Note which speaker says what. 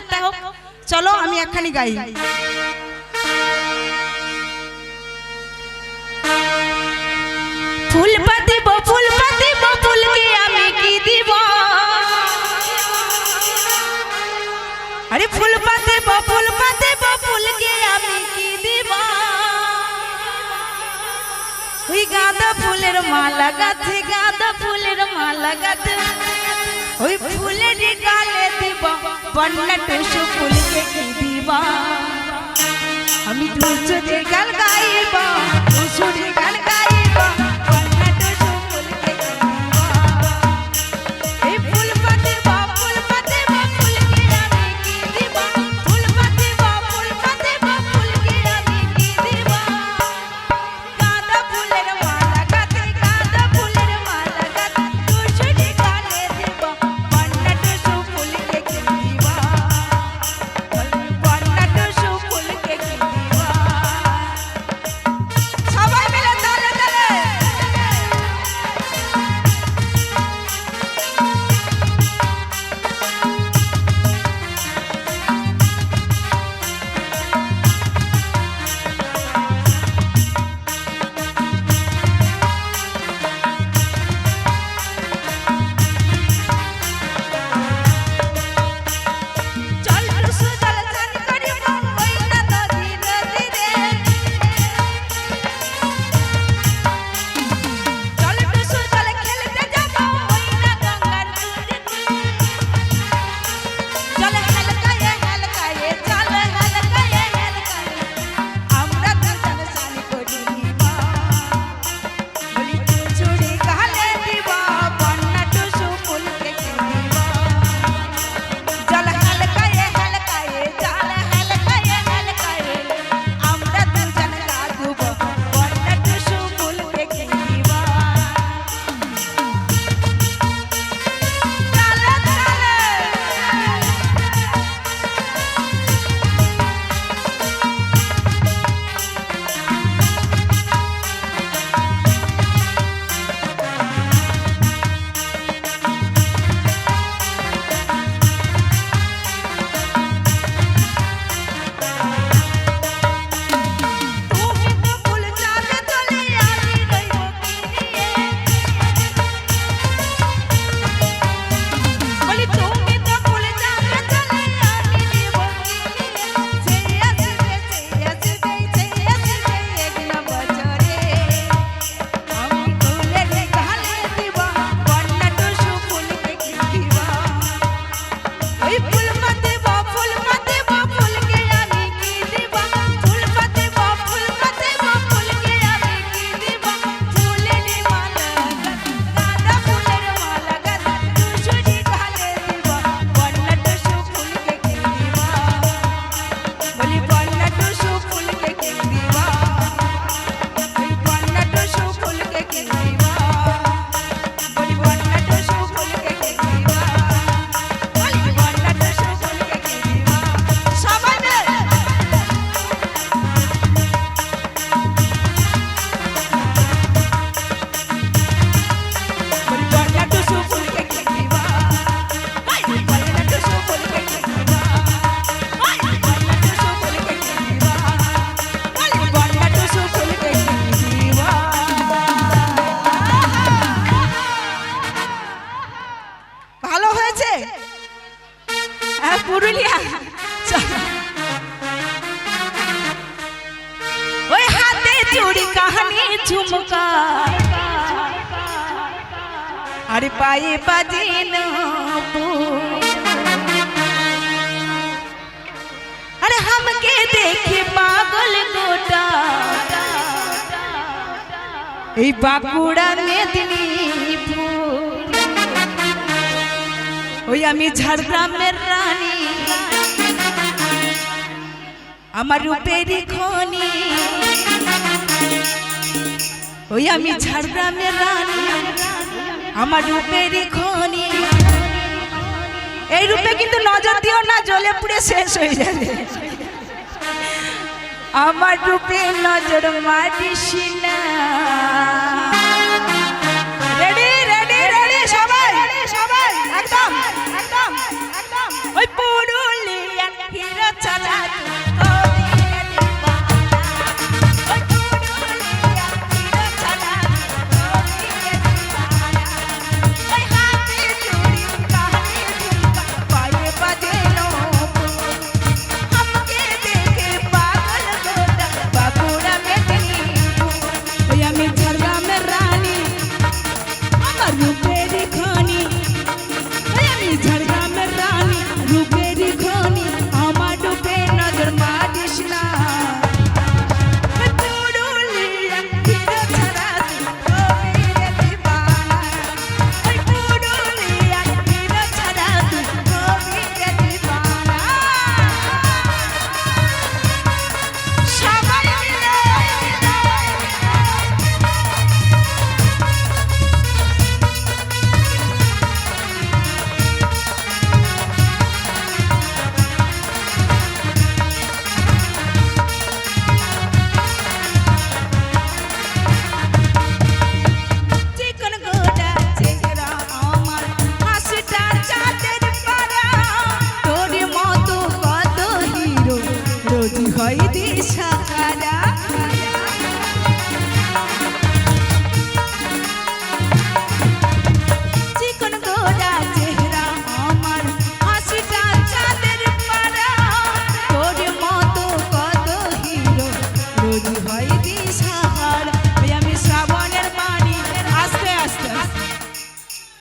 Speaker 1: একটা হোক, চলো আমি একখানি গাই। ফুল পাতিব ফুলকে আমি কি দিব, আরে ফুল পাতিব ফুলকে আমি কি দিব, ওই গাঁদা ফুলের মালা গাছে, গাঁদা ফুলের মালা গাছে, ওই ফুলের গালে দিব বন্যা টুসু ফুলকে কি দিব, আমি টুসুরি গান গাইব, টুসুরি গান গাইব, বন্যা টুসু ফুলকে কি দিব, এই ফুল পাতিব ফুলকে আমি কি দিব, ফুল পাতিব ফুলকে আমি কি দিব, গাঁদা ফুলের মালা গাছে, গাঁদা ফুলের মালা গাছে, টুসুরি গালে দিব বন্যা টুসু ফুলকে কি দিব, বন্যা টুসু ফুলকে কি দিব। সবাই মিলে তালে তালে চল টুসু চল চান করিব ওই না নদী নদী রে, চল টুসু চল খেলতে যাব ওই না গঙ্গার তীরে, চল হেলকায়ে হেলকায়ে, চল হেলকায়ে হেলকায়ে, আমরা দুজন চান করিব, বলি টুসুরি গালে দিব বন্যা টুসু ফুলকে কি দিব, চল হেলকায়ে হেলকায়ে, চল হেলকায়ে হেলকায়ে, আমরা দুজন গাইব বন্যা টুসু ফুলকে কি দিব, তালে তালে তুমি তো ফুল চাঁদে চলে, আমি রইব কি নিয়ে, বলি তুমি তো ফুল চাঁদে চলে, আমি রইব কি নিয়ে, সেই আসবে এক না বছরে, আমি ফুলের গালে দিব বন্যা টুসু ফুলকে কি দিব, ওই ফুল পাতিব ফুলকে আমি কি দিব, ফুল পাতিব ফুলকে আমি কি দিব, ফুলের মালা গাছে, গাঁদা ফুলের মালা গাছে, টুসুরি গালে দিব বন্যা টুসু ফুলকে কি দিব, বলি বন্যা টুসু ফুলকে কি দিব, ওই বন্যা টুসু ফুলকে কি দিব, বলি বন্যা টুসু ফুলকে কি দিব, বলি বন্যা টুসু ফুলকে কি দিব। সবাই মিলে বলি বন্যা টুসু ফুলকে কি দিব, বলি বন্যা টুসু ফুলকে কি দিব, বলি বন্যা টুসু ফুলকে কি দিব, বলি বন্যা টুসু ফুলকে কি দিব। ভালো হয়েছে? হ্যাঁ, পুরুলিয়া চলো। ওই হাতে চুড়ি কাহানি ঝুমকা, আরে পায়ে বাজিল আরে हमके দেখে পাগল গোটা, এই বাঁকুড়া মেদিনীপুর, ওই আমি ঝাড়গ্রামের রানী, আমার রূপেরই খনি, ওই আমি ঝাড়গ্রামের রানী, আমার রূপেরই খনি, এই রূপে কিন্তু নজর দিও না, জ্বলে পুড়ে শেষ হয়ে যাবে, আমার রূপে নজর মারিস না।